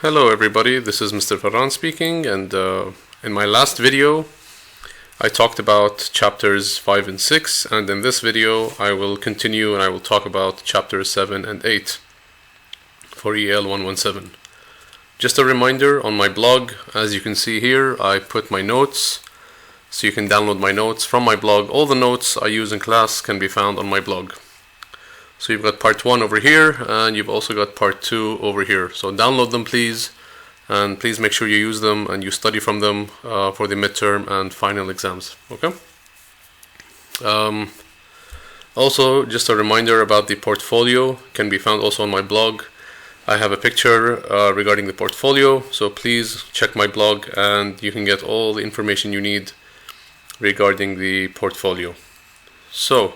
Hello everybody, this is Mr. Farran speaking, and in my last video I talked about chapters 5 and 6, and in this video I will continue and I will talk about chapters 7 and 8 for EL117. Just a reminder, on my blog, as you can see here, I put my notes, so you can download my notes from my blog. All the notes I use in class can be found on my blog. So you've got part 1 over here, and you've also got part 2 over here. So download them please, and please make sure you use them and you study from them for the midterm and final exams. Okay? Also, just a reminder about the portfolio, can be found also on my blog. I have a picture regarding the portfolio, so please check my blog and you can get all the information you need regarding the portfolio. So,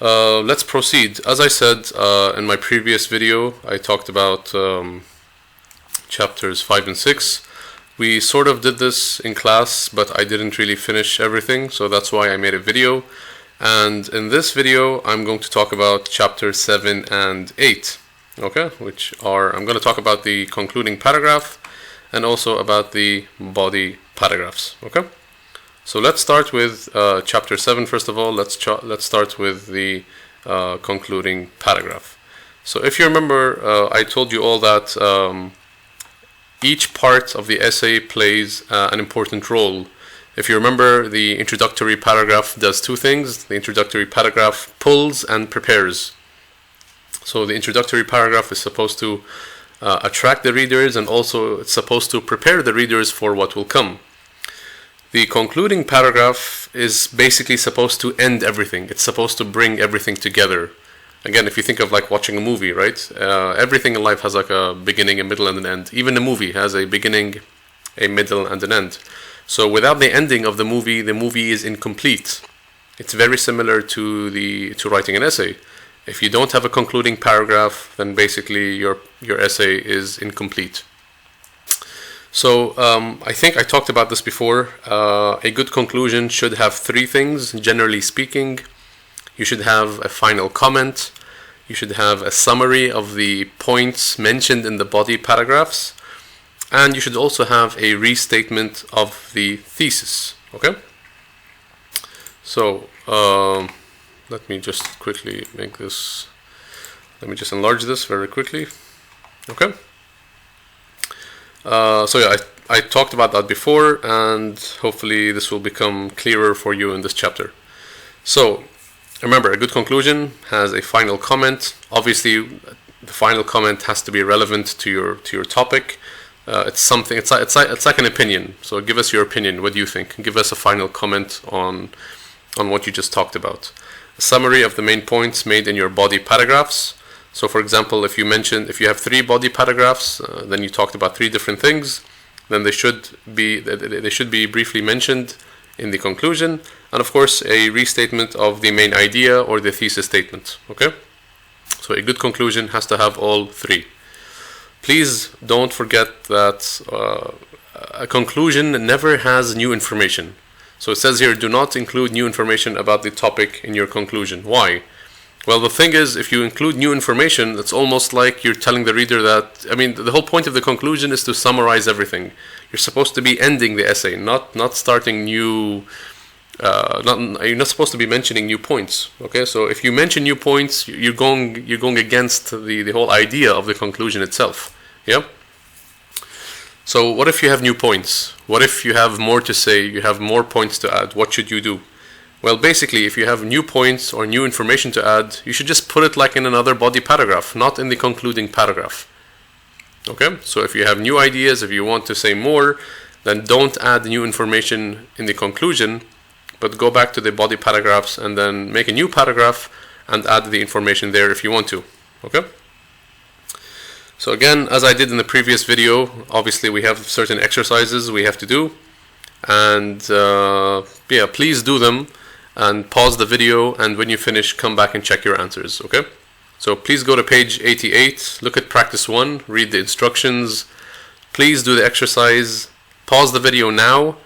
let's proceed. As I said in my previous video, I talked about chapters 5 and 6. We sort of did this in class, but I didn't really finish everything, so that's why I made a video. And in this video, I'm going to talk about chapters 7 and 8, okay? Which are, I'm going to talk about the concluding paragraph and also about the body paragraphs, okay? So let's start with chapter 7 first of all. Let's start with the concluding paragraph. So if you remember, I told you all that each part of the essay plays an important role. If you remember, the introductory paragraph does two things. The introductory paragraph pulls and prepares. So the introductory paragraph is supposed to attract the readers, and also it's supposed to prepare the readers for what will come. The concluding paragraph is basically supposed to end everything. It's supposed to bring everything together. Again, if you think of like watching a movie, right? Everything in life has like a beginning, a middle, and an end. Even a movie has a beginning, a middle, and an end. So without the ending of the movie is incomplete. It's very similar to writing an essay. If you don't have a concluding paragraph, then basically your essay is incomplete. So I think I talked about this before. A good conclusion should have three things, generally speaking. You should have a final comment. You should have a summary of the points mentioned in the body paragraphs. And you should also have a restatement of the thesis. Okay? So let me just quickly make this. Let me just enlarge this very quickly. Okay? So yeah, I talked about that before, and hopefully this will become clearer for you in this chapter. So remember, a good conclusion has a final comment. Obviously, the final comment has to be relevant to your topic. It's something. It's like an opinion. So give us your opinion. What do you think? Give us a final comment on what you just talked about. A summary of the main points made in your body paragraphs. So for example, if you have 3 body paragraphs, then you talked about 3 different things, then they should be briefly mentioned in the conclusion, and of course a restatement of the main idea or the thesis statement. Okay? So a good conclusion has to have all 3. Please don't forget that a conclusion never has new information. So it says here, do not include new information about the topic in your conclusion. Why? Well, the thing is, if you include new information, it's almost like you're telling the reader that, I mean, the whole point of the conclusion is to summarize everything. You're supposed to be ending the essay, not starting new, you're not supposed to be mentioning new points. Okay, so if you mention new points, you're going against the whole idea of the conclusion itself. Yeah? So what if you have new points? What if you have more to say, you have more points to add? What should you do? Well, basically, if you have new points or new information to add, you should just put it like in another body paragraph, not in the concluding paragraph. Okay? So if you have new ideas, if you want to say more, then don't add new information in the conclusion, but go back to the body paragraphs and then make a new paragraph and add the information there if you want to. Okay? So again, as I did in the previous video, obviously we have certain exercises we have to do, and yeah, please do them. And pause the video, and when you finish, come back and check your answers, okay? So please go to page 88, look at practice 1, read the instructions, please do the exercise, pause the video now,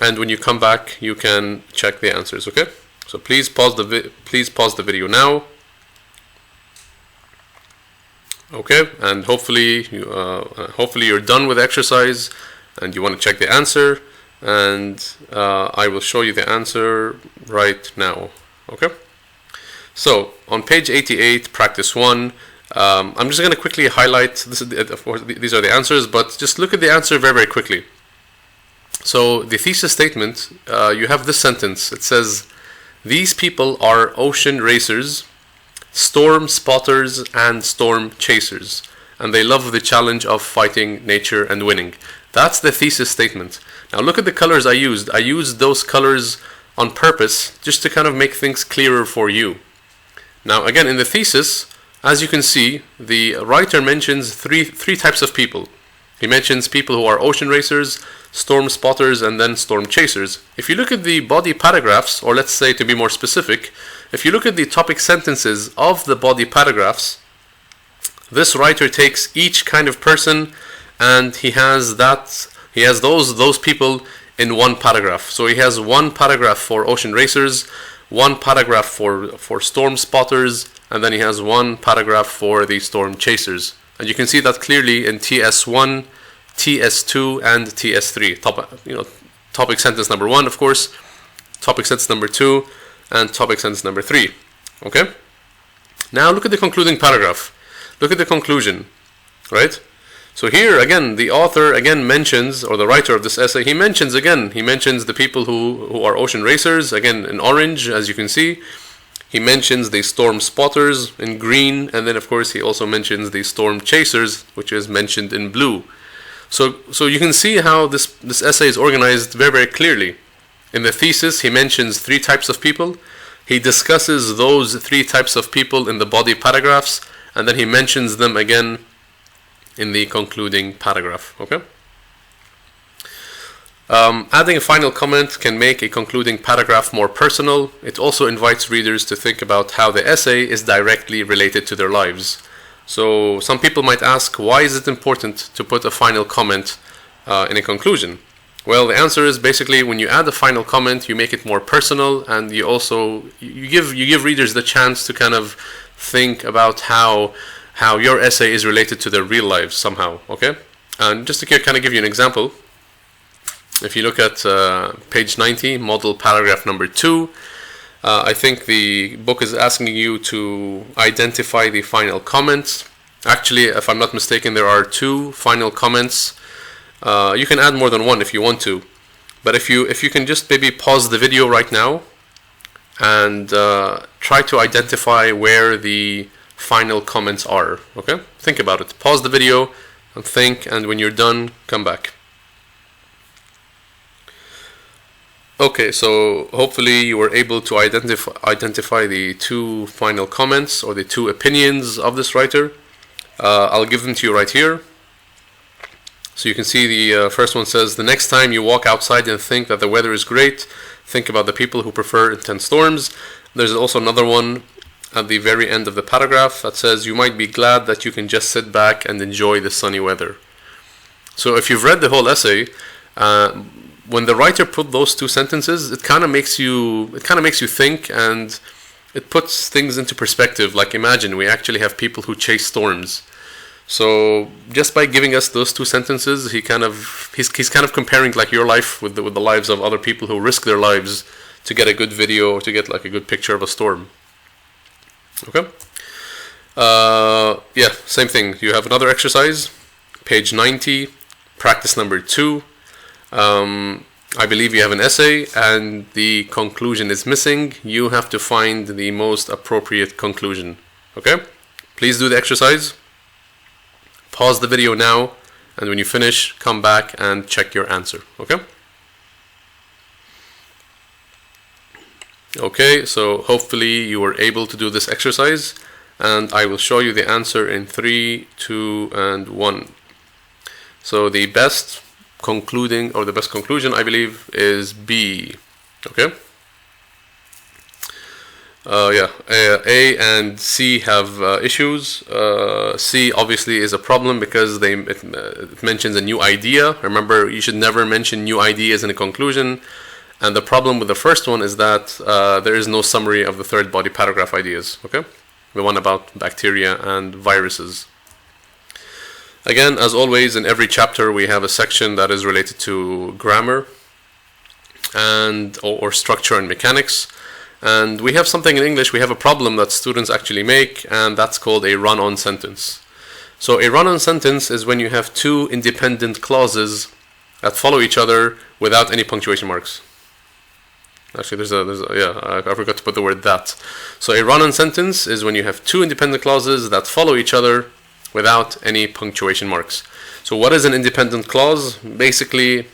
and when you come back, you can check the answers, okay? So please pause the video now, Okay, and hopefully you're done with the exercise and you want to check the answer, and I will show you the answer right now. Okay, so on page 88, practice 1, I'm just going to quickly highlight this. Of course, these are the answers, but just look at the answer very, very quickly. So the thesis statement, you have this sentence. It says, "These people are ocean racers, storm spotters, and storm chasers, and they love the challenge of fighting nature and winning." That's the thesis statement. Now look at the colors I used. I used those colors on purpose just to kind of make things clearer for you. Now again, in the thesis, as you can see, the writer mentions three types of people. He mentions people who are ocean racers, storm spotters, and then storm chasers. If you look at the body paragraphs, or let's say to be more specific, if you look at the topic sentences of the body paragraphs, this writer takes each kind of person and he has those people in one paragraph. So he has one paragraph for ocean racers, one paragraph for storm spotters, and then he has one paragraph for the storm chasers. And you can see that clearly in TS1, TS2, and TS3. Topic sentence number 1, of course, topic sentence number 2, and topic sentence number 3. Okay? Now look at the concluding paragraph. Look at the conclusion, right? So here again, the author again mentions, or the writer of this essay, he mentions the people who are ocean racers, again in orange, as you can see. He mentions the storm spotters in green, and then of course he also mentions the storm chasers, which is mentioned in blue. So you can see how this essay is organized very, very clearly. In the thesis, he mentions 3 types of people. He discusses those 3 types of people in the body paragraphs, and then he mentions them again in the concluding paragraph. Okay? Adding a final comment can make a concluding paragraph more personal. It also invites readers to think about how the essay is directly related to their lives. So some people might ask, why is it important to put a final comment in a conclusion? Well, the answer is basically when you add a final comment, you make it more personal, and you also you give readers the chance to kind of think about how your essay is related to their real lives somehow. Okay, and just to kind of give you an example. If you look at page 90, model paragraph number 2, I think the book is asking you to identify the final comments. Actually, if I'm not mistaken, there are 2 final comments. You can add more than 1 if you want to. But if you can just maybe pause the video right now and try to identify where the final comments are. Okay? Think about it. Pause the video and think, and when you're done, come back. Okay, so hopefully you were able to identify the 2 final comments or the 2 opinions of this writer. I'll give them to you right here. So you can see the first one says, "The next time you walk outside and think that the weather is great, think about the people who prefer intense storms." There's also another one at the very end of the paragraph that says, "You might be glad that you can just sit back and enjoy the sunny weather." So if you've read the whole essay, when the writer put those 2 sentences, it kind of makes you think, and it puts things into perspective. Like, imagine we actually have people who chase storms. So just by giving us those 2 sentences, he's kind of comparing like your life with the lives of other people who risk their lives to get a good video or to get like a good picture of a storm. Okay. Yeah, same thing. You have another exercise, page 90, practice number 2. I believe you have an essay and the conclusion is missing. You have to find the most appropriate conclusion. Okay? Please do the exercise. Pause the video now, and when you finish, come back and check your answer. Okay? Okay, so hopefully you were able to do this exercise, and I will show you the answer in 3, 2, and 1. So the best conclusion, I believe, is B. Okay. A and C have issues. C obviously is a problem because it mentions a new idea. Remember, you should never mention new ideas in a conclusion. And the problem with the first one is that there is no summary of the 3rd body paragraph ideas. Okay, the one about bacteria and viruses. Again, as always, in every chapter we have a section that is related to grammar and or structure and mechanics. And we have something in English, we have a problem that students actually make, and that's called a run-on sentence. So a run-on sentence is when you have two independent clauses that follow each other without any punctuation marks. Actually, I forgot to put the word that. So a run-on sentence is when you have two independent clauses that follow each other without any punctuation marks. So what is an independent clause? Basically,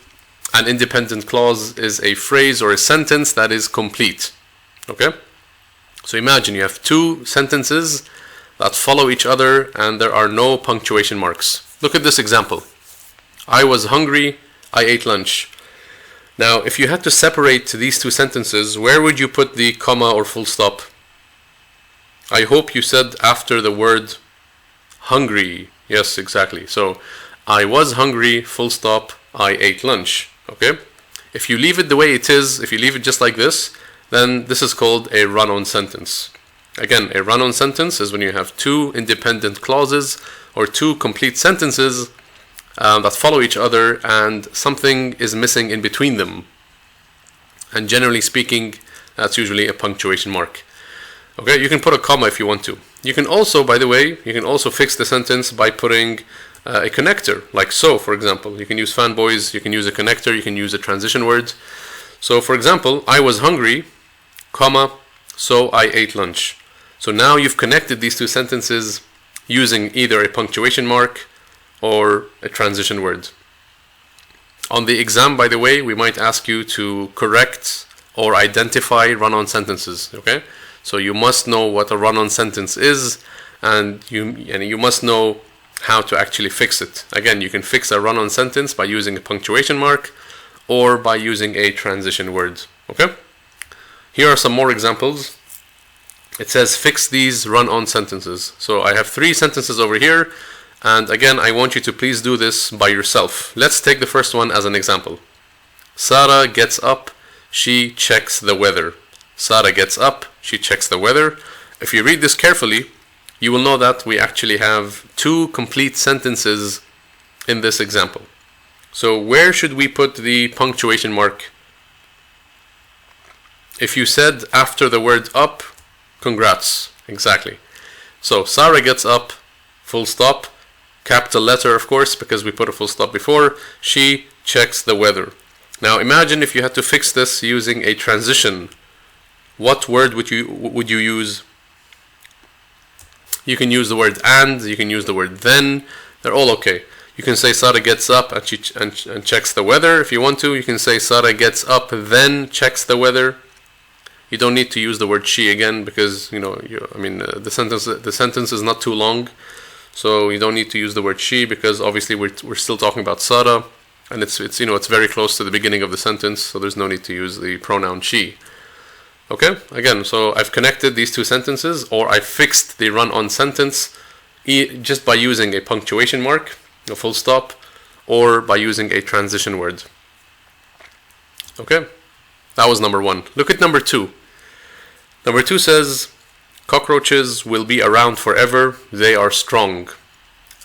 an independent clause is a phrase or a sentence that is complete. Okay? So imagine you have two sentences that follow each other and there are no punctuation marks. Look at this example. I was hungry, I ate lunch. Now, if you had to separate these two sentences, where would you put the comma or full stop? I hope you said after the word hungry. Yes, exactly. So, I was hungry, full stop, I ate lunch. Okay? If you leave it the way it is, if you leave it just like this, then this is called a run-on sentence. Again, a run-on sentence is when you have two independent clauses or two complete sentences that follow each other and something is missing in between them. And generally speaking, that's usually a punctuation mark. Okay, you can put a comma if you want to. You can also, by the way, you can also fix the sentence by putting a connector, like so, for example. You can use fanboys, you can use a connector, you can use a transition word. So, for example, I was hungry, comma, so I ate lunch. So now you've connected these two sentences using either a punctuation mark or a transition word. On the exam, by the way, we might ask you to correct or identify run-on sentences, okay? So you must know what a run-on sentence is, and you must know how to actually fix it. Again, you can fix a run-on sentence by using a punctuation mark or by using a transition word, okay? Here are some more examples. It says fix these run-on sentences. So I have three sentences over here, and again, I want you to please do this by yourself. Let's take the first one as an example. Sarah gets up, she checks the weather. Sarah gets up, she checks the weather. If you read this carefully, you will know that we actually have two complete sentences in this example. So where should we put the punctuation mark? If you said after the word up, congrats, exactly. So Sarah gets up, full stop, capital letter of course, because we put a full stop before. She checks the weather. Now imagine if you had to fix this using a transition. What word would you use? You can use the word and, you can use the word then. They're all okay. You can say Sarah gets up and checks the weather if you want to. You can say Sarah gets up then checks the weather. You don't need to use the word she again because the sentence is not too long, so you don't need to use the word she because obviously we're still talking about Sarah, and it's very close to the beginning of the sentence, so there's no need to use the pronoun she. Okay, again, so I've connected these two sentences, or I fixed the run-on sentence just by using a punctuation mark, a full stop, or by using a transition word. Okay, that was number one. Look at number two. Number two says, cockroaches will be around forever, they are strong.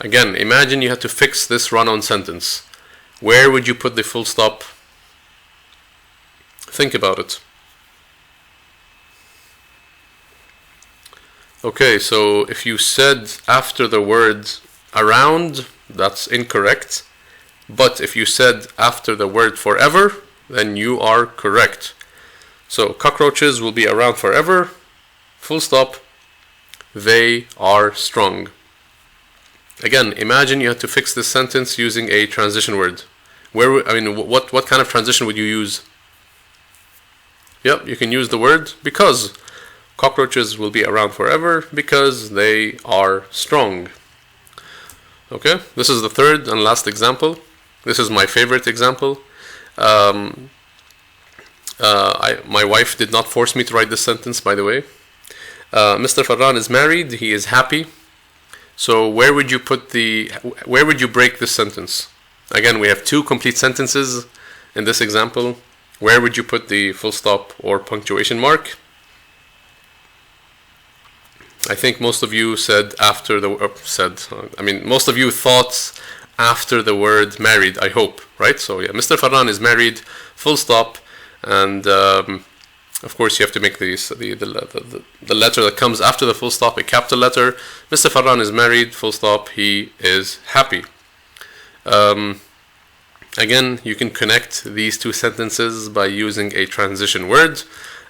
Again, imagine you had to fix this run-on sentence. Where would you put the full stop? Think about it. Okay, so if you said after the word around, that's incorrect. But if you said after the word forever, then you are correct. So cockroaches will be around forever, full stop, they are strong. Again, imagine you had to fix this sentence using a transition word. What kind of transition would you use? Yep, you can use the word because. Cockroaches will be around forever because they are strong. Okay, this is the third and last example. This is my favorite example. My wife did not force me to write this sentence, by the way. Mr. Farran is married. He is happy. So where would you break this sentence? Again, we have two complete sentences in this example. Where would you put the full stop or punctuation mark? I think most of you said after the most of you thought after the word married, I hope, right? So yeah, Mr. Farran is married, full stop, and of course you have to make the letter that comes after the full stop a capital letter. Mr. Farran is married, full stop, he is happy. Again, you can connect these two sentences by using a transition word,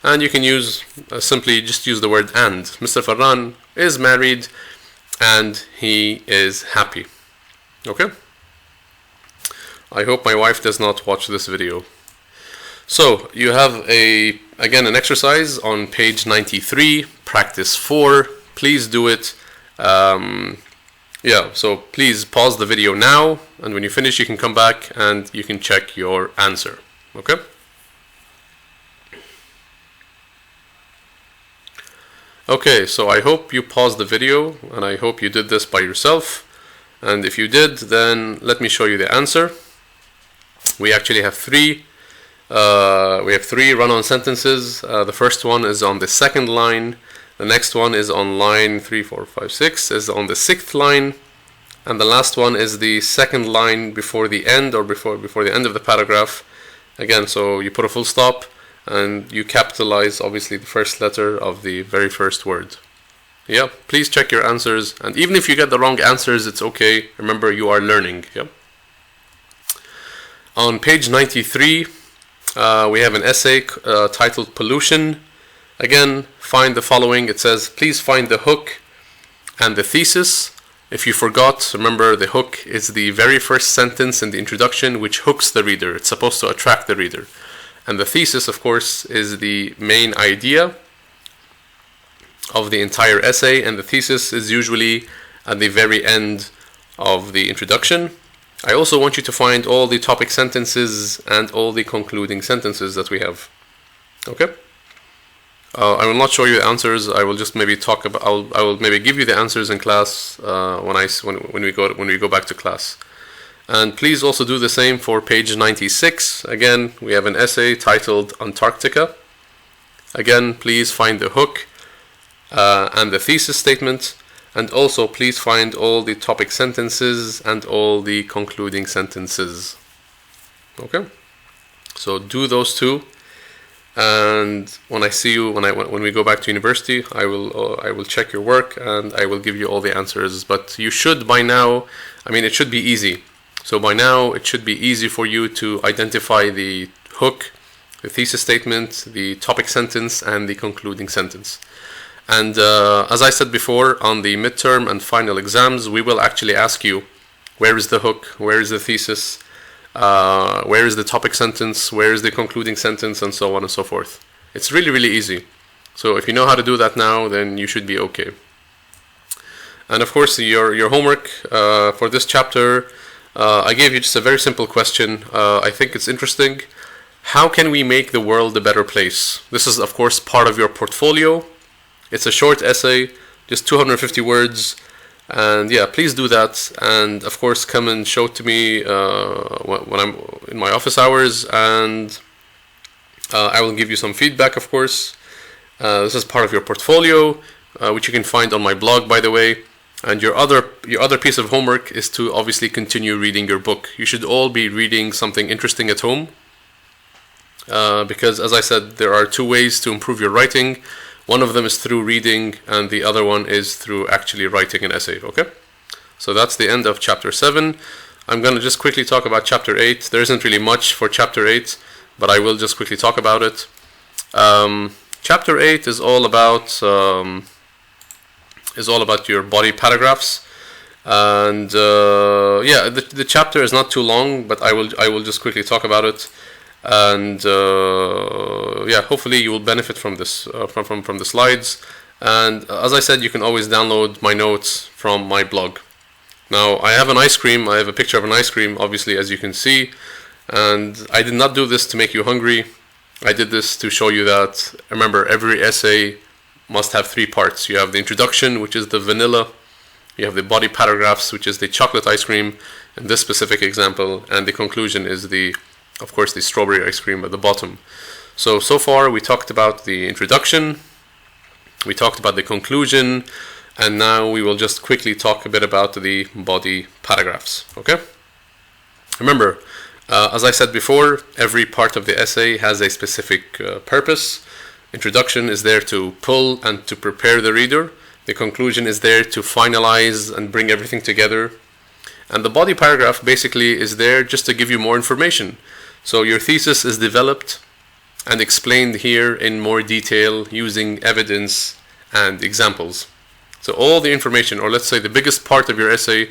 and you can use simply just use the word and. Mr. Farran is married and he is happy. Okay? I hope my wife does not watch this video. So, you have again an exercise on page 93, practice 4. Please do it. So please pause the video now, and when you finish you can come back and you can check your answer. Okay? Okay, so I hope you paused the video, and I hope you did this by yourself. And if you did, then let me show you the answer. We actually have three run-on sentences. The first one is on the second line. The next one is on line 3, 4, 5, 6, is on the 6th line. And the last one is the second line before the end, or before the end of the paragraph. Again, so you put a full stop and you capitalize obviously the first letter of the very first word. Yeah, please check your answers, and even if you get the wrong answers, it's okay. Remember, you are learning. Yeah. On page 93, we have an essay titled Pollution. Again, find the following. It says, please find the hook and the thesis. If you forgot, remember the hook is the very first sentence in the introduction which hooks the reader. It's supposed to attract the reader. And the thesis, of course, is the main idea of the entire essay, and the thesis is usually at the very end of the introduction. I also want you to find all the topic sentences and all the concluding sentences that we have. Okay? I will not show you the answers. I will just maybe talk about. I will maybe give you the answers in class when we go back to class. And please also do the same for page 96. Again, we have an essay titled Antarctica. Again, please find the hook and the thesis statement, and also please find all the topic sentences and all the concluding sentences. Okay, so do those two, and when I see you when we go back to university, I will check your work and I will give you all the answers. But you should by now, it should be easy. So by now it should be easy for you to identify the hook, the thesis statement, the topic sentence, and the concluding sentence. And as I said before, on the midterm and final exams, we will actually ask you, where is the hook, where is the thesis, where is the topic sentence, where is the concluding sentence, and so on and so forth. It's really, really easy. So if you know how to do that now, then you should be okay. And of course, your homework for this chapter, I gave you just a very simple question. I think it's interesting. How can we make the world a better place? This is, of course, part of your portfolio. It's a short essay, just 250 words. And yeah, please do that. And of course, come and show it to me when I'm in my office hours. And I will give you some feedback, of course. This is part of your portfolio, which you can find on my blog, by the way. And your other piece of homework is to obviously continue reading your book. You should all be reading something interesting at home. Because as I said, there are two ways to improve your writing. One of them is through reading, and the other one is through actually writing an essay, okay? So that's the end of chapter 7. I'm going to just quickly talk about chapter 8. There isn't really much for chapter 8, but I will just quickly talk about it. Chapter 8 is all about your body paragraphs. And yeah, the chapter is not too long, but I will just quickly talk about it. And yeah, hopefully you will benefit from this from the slides. And as I said, you can always download my notes from my blog. Now I have an ice cream. I have a picture of an ice cream, obviously, as you can see. And I did not do this to make you hungry. I did this to show you that, remember, every essay must have 3 parts. You have the introduction, which is the vanilla. You have the body paragraphs, which is the chocolate ice cream in this specific example. And the conclusion is of course, the strawberry ice cream at the bottom. So far we talked about the introduction, We talked about the conclusion, and now we will just quickly talk a bit about the body paragraphs. Okay? Remember, as I said before, every part of the essay has a specific purpose. Introduction is there to pull and to prepare the reader. The conclusion is there to finalize and bring everything together. And the body paragraph basically is there just to give you more information. So your thesis is developed and explained here in more detail using evidence and examples. So all the information, or let's say the biggest part of your essay,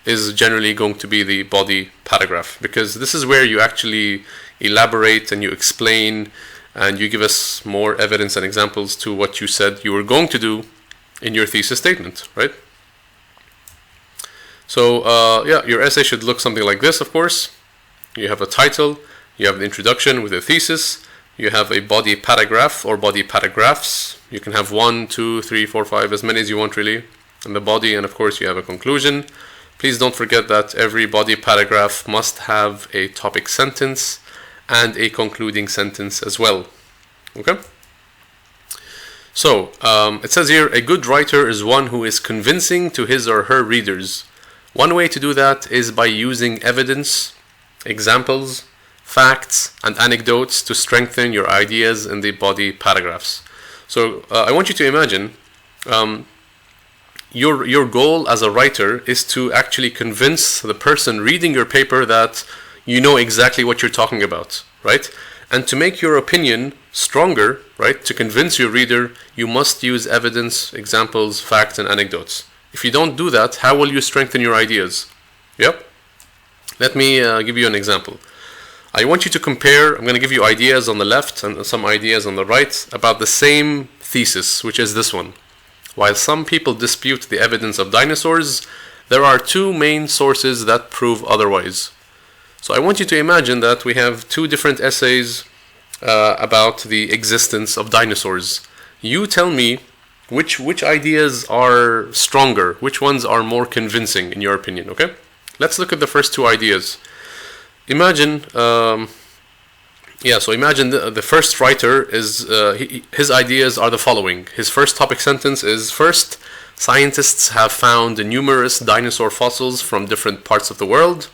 is generally going to be the body paragraph, because this is where you actually elaborate and you explain and you give us more evidence and examples to what you said you were going to do in your thesis statement, right? So yeah, your essay should look something like this, of course. You have a title, you have the introduction with the thesis, you have a body paragraph or body paragraphs. You can have 1, 2, 3, 4, 5, as many as you want really in the body, and of course you have a conclusion. Please don't forget that every body paragraph must have a topic sentence and a concluding sentence as well. Okay? So, it says here, a good writer is one who is convincing to his or her readers. One way to do that is by using evidence, examples, facts, and anecdotes to strengthen your ideas in the body paragraphs. So, I want you to imagine your goal as a writer is to actually convince the person reading your paper that you know exactly what you're talking about, right? And to make your opinion stronger, right, to convince your reader, you must use evidence, examples, facts, and anecdotes. If you don't do that, how will you strengthen your ideas? Yep. Let me give you an example. I want you to compare, I'm going to give you ideas on the left and some ideas on the right about the same thesis, which is this one. While some people dispute the evidence of dinosaurs, there are two main sources that prove otherwise. So I want you to imagine that we have two different essays about the existence of dinosaurs. You tell me which ideas are stronger, which ones are more convincing in your opinion, okay? Let's look at the first two ideas. Imagine, imagine the first writer is, his ideas are the following. His first topic sentence is, first, scientists have found numerous dinosaur fossils from different parts of the world.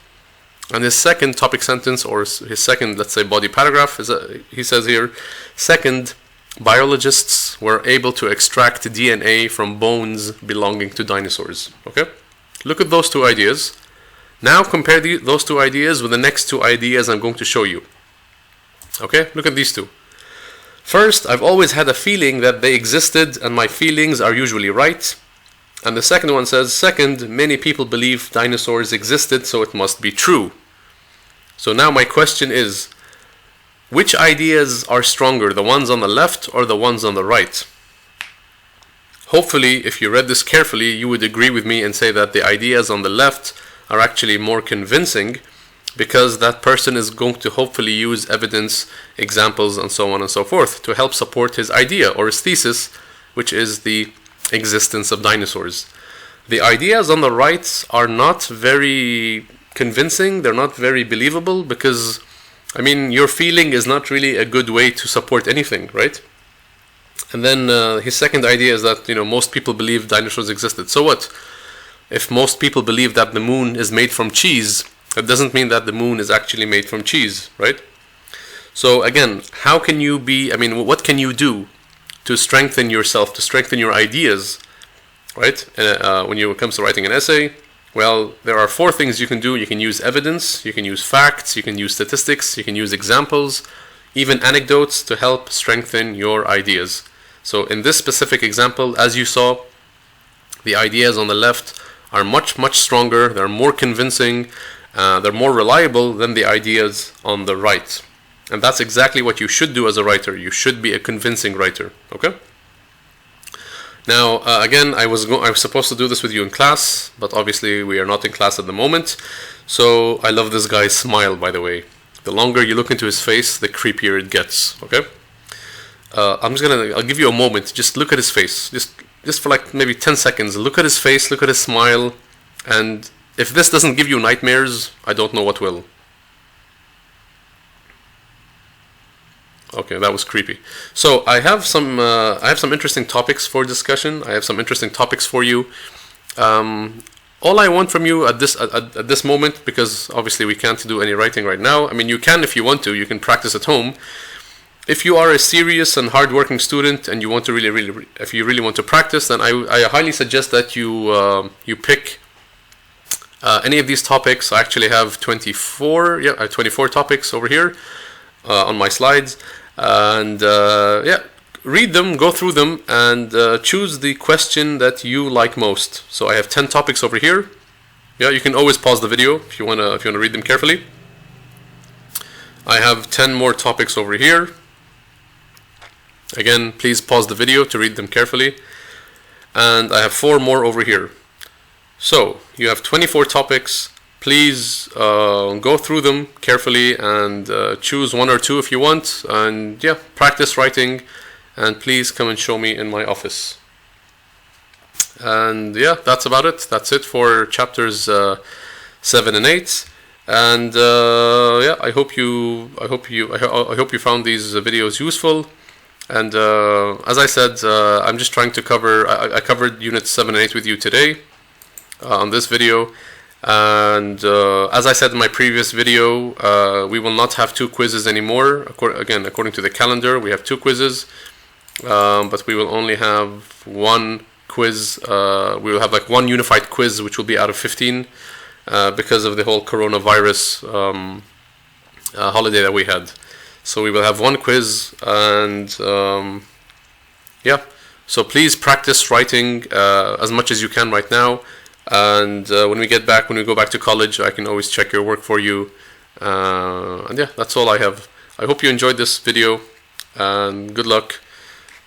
And his second topic sentence, or his second, let's say, body paragraph, is he says here, second, biologists were able to extract DNA from bones belonging to dinosaurs. Okay? Look at those two ideas. Now compare those two ideas with the next two ideas I'm going to show you. Okay? Look at these two. First, I've always had a feeling that they existed and my feelings are usually right. And the second one says, second, many people believe dinosaurs existed, so it must be true. So now my question is, which ideas are stronger, the ones on the left or the ones on the right? Hopefully, if you read this carefully, you would agree with me and say that the ideas on the left are actually more convincing, because that person is going to hopefully use evidence, examples, and so on and so forth to help support his idea or his thesis, which is the existence of dinosaurs. The ideas on the right are not very convincing, they're not very believable, because, I mean, your feeling is not really a good way to support anything, right? And then his second idea is that, most people believe dinosaurs existed. So what? If most people believe that the moon is made from cheese, that doesn't mean that the moon is actually made from cheese, right? So again, how can you what can you do to strengthen yourself, to strengthen your ideas, right? When it comes to writing an essay, well, there are 4 things you can do. You can use evidence, you can use facts, you can use statistics, you can use examples, even anecdotes to help strengthen your ideas. So in this specific example, as you saw, the ideas on the left are much, much stronger, they're more convincing, they're more reliable than the ideas on the right. And that's exactly what you should do as a writer. You should be a convincing writer, okay? Now, again, I was supposed to do this with you in class, but obviously we are not in class at the moment. So I love this guy's smile, by the way. The longer you look into his face, the creepier it gets, okay? I'll give you a moment. Just look at his face. Just for like maybe 10 seconds. Look at his face, look at his smile, and if this doesn't give you nightmares, I don't know what will. Okay, that was creepy. So I have some interesting topics for discussion. I have some interesting topics for you. All I want from you at this moment, because obviously we can't do any writing right now. I mean, you can if you want to. You can practice at home. If you are a serious and hardworking student and you want to if you really want to practice, then I highly suggest that you pick any of these topics. I actually have 24. Yeah, I have 24 topics over here on my slides, and yeah, read them, go through them, and choose the question that you like most. So I have 10 topics over here. Yeah, you can always pause the video if you wanna read them carefully. I have 10 more topics over here. Again, please pause the video to read them carefully. And I have 4 more over here. So you have 24 topics. Please go through them carefully and choose 1 or 2 if you want. And yeah, practice writing. And please come and show me in my office. And yeah, that's about it. That's it for chapters 7 and 8. And yeah, I hope you found these videos useful. And as I said, I'm just trying to cover. I covered units 7 and 8 with you today on this video. And as I said in my previous video, we will not have 2 quizzes anymore. According to the calendar, we have 2 quizzes, but we will only have 1 quiz. We will have like 1 unified quiz, which will be out of 15 because of the whole coronavirus holiday that we had. So we will have 1 quiz, and yeah. So please practice writing as much as you can right now. And when we go back to college, I can always check your work for you. And yeah, that's all I have. I hope you enjoyed this video, and good luck.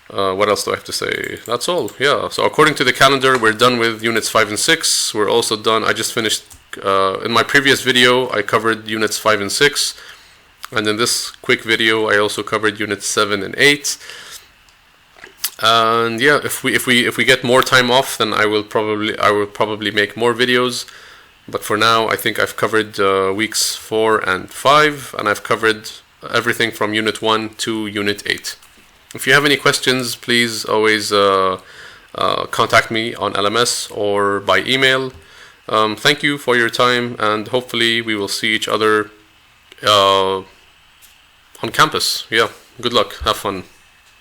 What else do I have to say? That's all. Yeah. So according to the calendar, we're done with units 5 and 6. We're also done. I just finished in my previous video. I covered units 5 and 6. And in this quick video, I also covered units 7 and 8. And yeah, if we get more time off, then I will probably make more videos. But for now, I think I've covered weeks 4 and 5, and I've covered everything from unit 1 to unit 8. If you have any questions, please always contact me on LMS or by email. Thank you for your time, and hopefully we will see each other on campus. Yeah, good luck, have fun.